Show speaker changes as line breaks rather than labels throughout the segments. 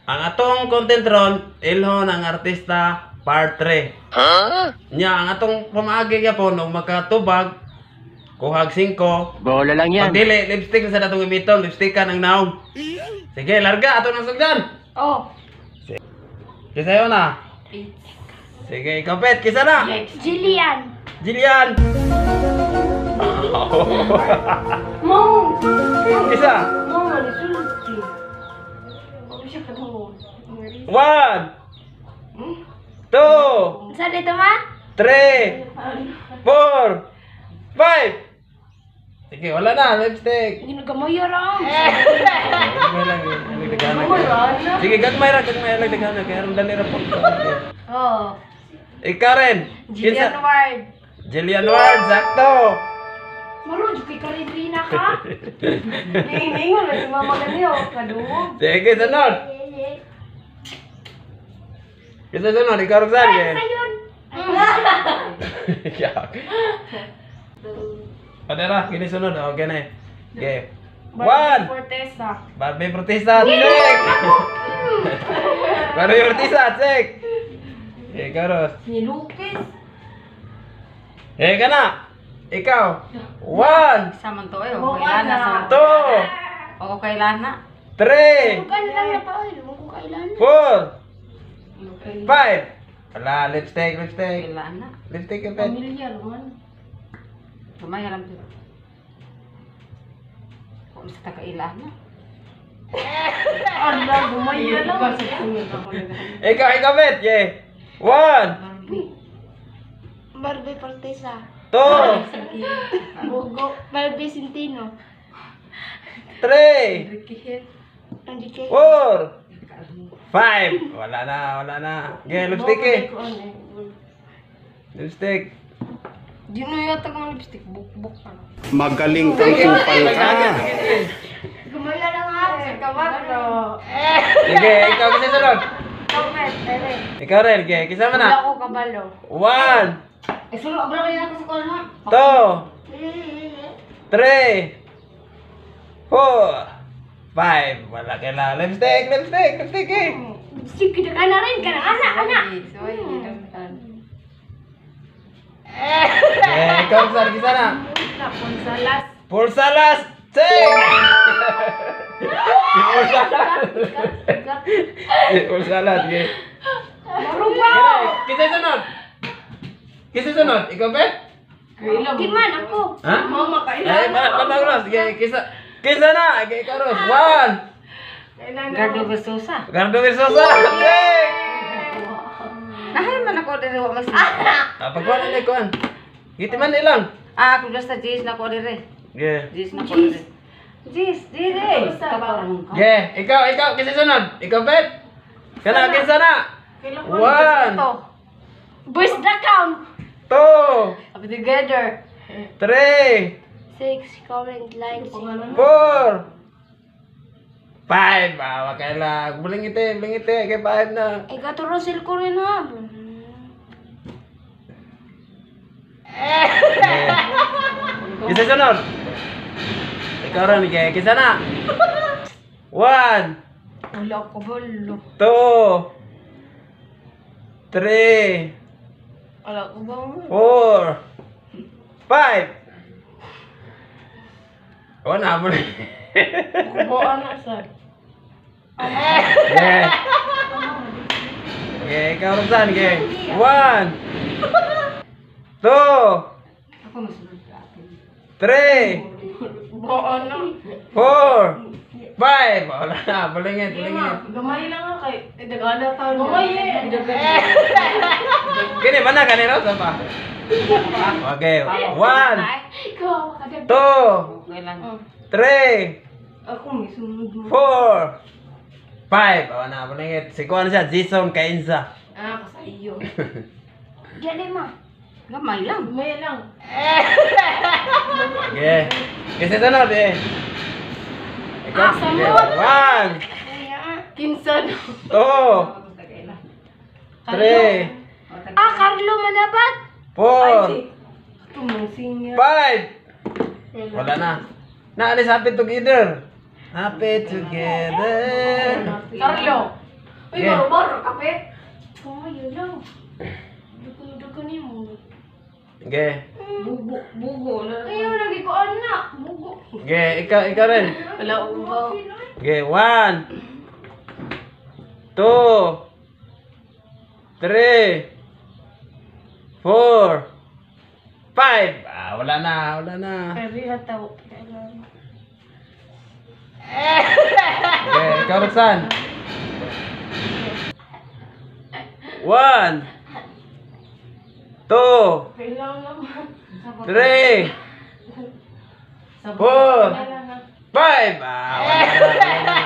Ang atong content ron, ilhon ang artista part 3. Nya ang atong pamaagi gyapon og makatubag kuhag 5.
Bola lang yan.
Pag dili lipstick sa datong imiton, lipstick ka ng naong. Sige, larga ato nang sugdan.
Oh.
Kisa yun na. Sige, ikaw pet, kisa na.
Jillian.
Jillian.
Mo.
Kisa.
Mo, nalisulti. Ano siya kadungog?
1 2
Saan ito ma?
3 4 5. Sige, wala na, lipstick.
Ginagamoy ra.
Gagmay lang, nagdagana. Sige, gagmay lang, nagdagana. Kaya rin dali ra po.
Oh.
Ikaw rin.
Jillian Ward.
Jillian Ward, sakto.
Maro, kay Karina ka? Ningingon na si mama ganiyo. Kadungog.
Sige, sunod. Kisa sunod, ikaw rin saan.
Sayon.
Padera, gini sunod. Okay na. Okay.
Barbie
1.
Fortesa.
Barbie Protista, check. Barbie Protista, check. Okay, Karos.
Ni Lucas.
Eh, ka na. Ikaw. 1,
Saman to eh,
Oh,
okay lang na sa
2,
okay lang na.
3,
Bukan lang na pa. Ewan ko kailan.
4, 5. Wala, lipstick.
Okay lang na.
Lipstick yung pet.
Pamilya naman.
Kamay alam to. Kung sa takailan na.
Ala, gumaya lang.
Ikaw, pet. Yeah. 1,
Barbie Fortesa.
2,
Bugo. Barbie Centino.
3,
Hindi kayo.
4, 5. Wala na. Okay, lipstick eh. Lipstick.
Di na yata kang lipstick, buk pa.
Magaling kang kupal ka.
Gumaya lang ha. Kamatro.
Sige, ikaw kasi sunod.
Comment.
Ikaw rin, okay. Kisa mo
Wala
na.
ko kabalo.
1,
Eh, sulo, abra ba yan ako sa kola?
2, 3, 4, 5. Wala kailangan. Lipstick eh.
Sige ka na rin. Anak.
Soy,
Eh, ikaw saan kisa na.
Ponsalas.
Pulsalas, check! Si Pulsalas. Si Pulsalas, okay.
Marubaw.
Kisa sunod. Ikaw, Bet?
Di man ako.
Ha?
Mama
Ay, Ros. Kisa na. Okay, ikaw, Ros. 1.
Gardo Versosa.
Gardo Versosa, check!
Nahay man ako diri wa mas.
Pagkuhan na kuhan. Giti man nilang.
Ako basta Jis na ko diri.
Yeah.
Jis na ko diri. Jis, diri. Kaparang ka.
Yeah, ikaw, kisa sunod. Ikaw, Bet? Kana, kisa na. 1,
Boys the count.
2,
Up together.
3,
6. Comment, like,
4, 5. Wag kailang. Bulingiti. Kay 5 na.
Ikaw to Rosel ko rin ha.
Kisa sunod. Ikaw rin, kisa na. 1,
Wala ko balo.
2, 3,
Wala ko ba?
4, 5. Na mo.
Kubuan na sa.
Yeah. Okay, ikaw rin saan, 1, 2,
Ako masunod ka atin.
3,
Kubuan na.
4, 5. Wala na, bulingit.
Gamay lang nga kay. Dagana taon. Gamay eh.
Gini, mana kanino sa pa? Okay, 1,
Ikaw, makaganda.
2,
Okay lang.
3,
Ako may sunod mo.
4, 5. Na, bulingit. Si Kuan siya, Jason Kainza.
Sa iyo. Diyan ma.
Gamay lang.
Gamay lang.
Okay. Kasi sunod eh. Ikaw,
sunod.
1,
Kinsan.
2, 3,
Carlo Manabat.
4,
Tumansing
5. Wala na. Naalis happy together. Happy together.
Carlo. Uy,
Okay.
baro-baro, kapit. Oh, yun lang. Dugo ni mo.
Okay.
Bugo. Ayaw, lagi ko anak. Bugo.
Okay, ikaw rin.
Wala ubaw.
Okay, 1, 2, 3, 4, 5. Ah, wala na.
Kaya hataw.
Okay, ikaw Roxanne. 1, 2,
Kailangan naman.
3, 4, 5. Ah, wala na.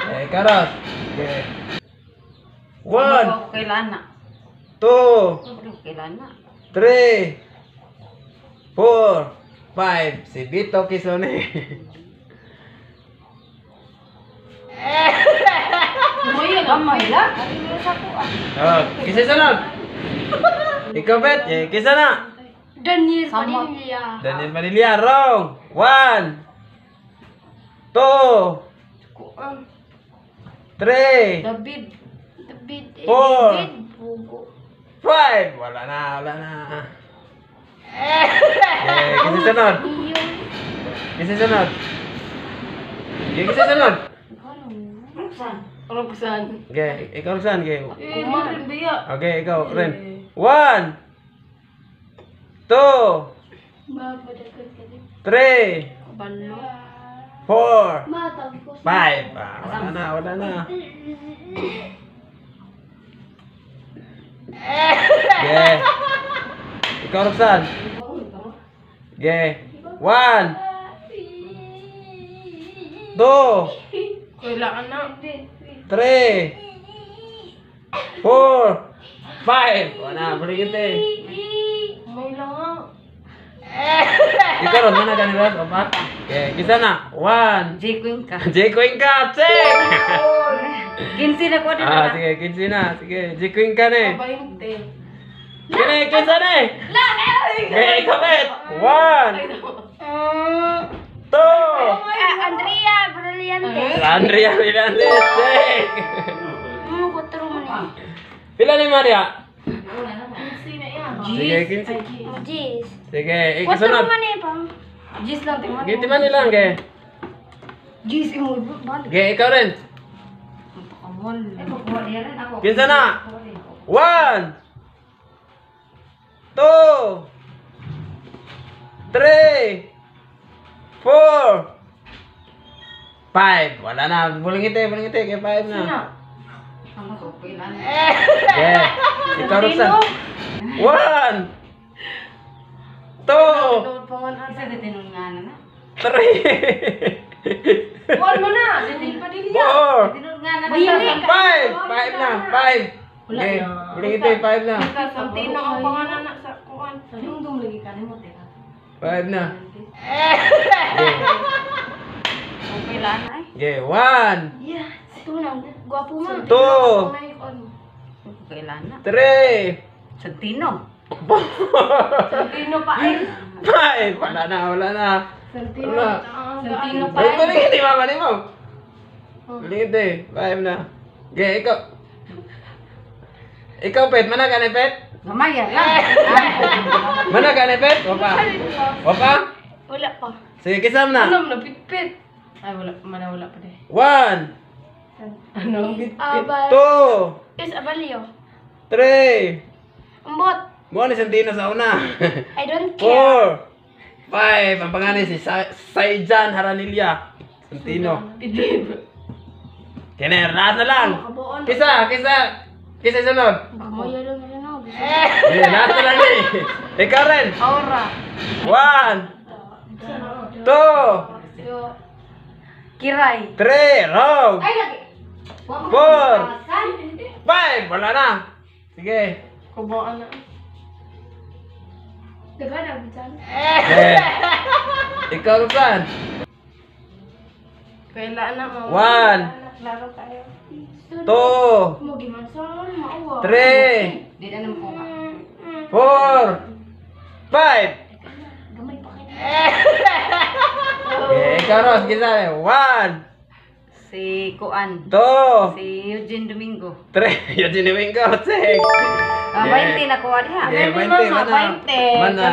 Okay, ikaw Ros. Okay. 1,
Kailana.
2,
Kailana.
3, 4, 5. Si Vito Kisone.
Umayan
Gamay lang. Ano sa ko ah.
Oh, kisa sunod. Ikaw Bet, kisa na.
Daniel
Sama.
Padilla.
Daniel Manila, wrong. 1, 2,
Kuan.
3,
David.
David.
Four.
David. Bugo.
5. Wala na. Okay, kisa sunod.
Iyon.
Kisa sunod. Okay, kisa sunod.
Roxanne.
Okay, ikaw saan? Okay.
Kumarin biya.
Okay, ikaw rin. 1, 2,
Mapadagan ka din.
3,
Balo.
4,
Matag ko.
5. Ah, wala na. Okay. Ikaw Roxanne. Okay. 1, 2,
Kailangan na.
3, 4, 5. Wala, balik kita.
May lang nga.
Ikaw ron, mana ka nila? Opat? Okay, kisa na. 1.
J Queen ka.
J Queen ka, check!
15 na ko din
Ah,
na.
sige, 15 na. Sige, J Queen ka na.
Pabayinte.
Kini, kinsa na. Okay, ikaw bet. 1, 2.
Andrea Brillante.
Andrea Vilante, check!
Ko taro man ni.
Pila ni Maria?
Sino yan?
Sige, 15.
Jis.
Sige,
Ko taro
ikasunod.
man ni pa. Jis lang tingnan.
Giti man nilang, ge.
Jis imo balik.
Ge, ikaw rin.
Amol. Kuha niya rin ako.
Kinsa na? 1, 2, 3, 4, 5. Wala na. Buling ite. Kaya 5 na.
Ang ko kailana.
Okay. Ikaw, Roxanne. 1, 2,
Isa na tinunganan na.
3,
Wal mo na. Dili pa dili.
4,
Tinunganan na.
Dili.
5. 5 na. 5.
Wala
Okay.
na.
Buling ite. 5 na.
Santino ang pangalan na sa kuan. Dum lagi ka mo teka.
5 na.
Ang kailana ay.
Okay. 1,
Yeah. Tunang gwapo man.
2,
Ang kailana.
3,
Santino.
Santino pa eh.
5. Wala na.
Santino.
Wala.
Santino pa
Ay,
eh.
buling ite. Mama ni mo. Buling ite. 5 na. Okay. Ikaw. Ikaw, Pet. Mana ka ni Pet?
Gamaya lang.
Mana ka ni Pet? Wapa. Wapa?
Wala pa.
Sige, kisam na.
Ano napitpit? Ay wala wala pa de.
1,
Ano pitpit?
2,
Is abalio.
3.
Umbot.
Mo ni Santino sa una.
I don't care.
4, 5. Ang pangalan si Saijan Haranilya. Santino.
Pidib.
Kiner, lahat na lang.
Kabuon.
Kisa sunod.
Kamaya lang na no.
Lahat na lang eh. Ikaw rin.
Aura.
1, 2,
Kiray.
3. Wrong.
Ay lagi.
4, 5. Wala na. Sige.
Kabuon na. Daga na bisan.
Okay. Ikaw saan?
Kailan na mo.
1,
Laro tayo.
2,
Mo giman sa mauwa.
3,
Di na naman ko ka.
4, 5.
Gamay pa kayo.
Okay, ikaw Ros, gisa. 1,
Si Kuan.
2,
Si Eugene Domingo.
3, Eugene Domingo, check.
20 na kuha diha.
Yeah, 20,
Mama,
mana?
20.
Mana?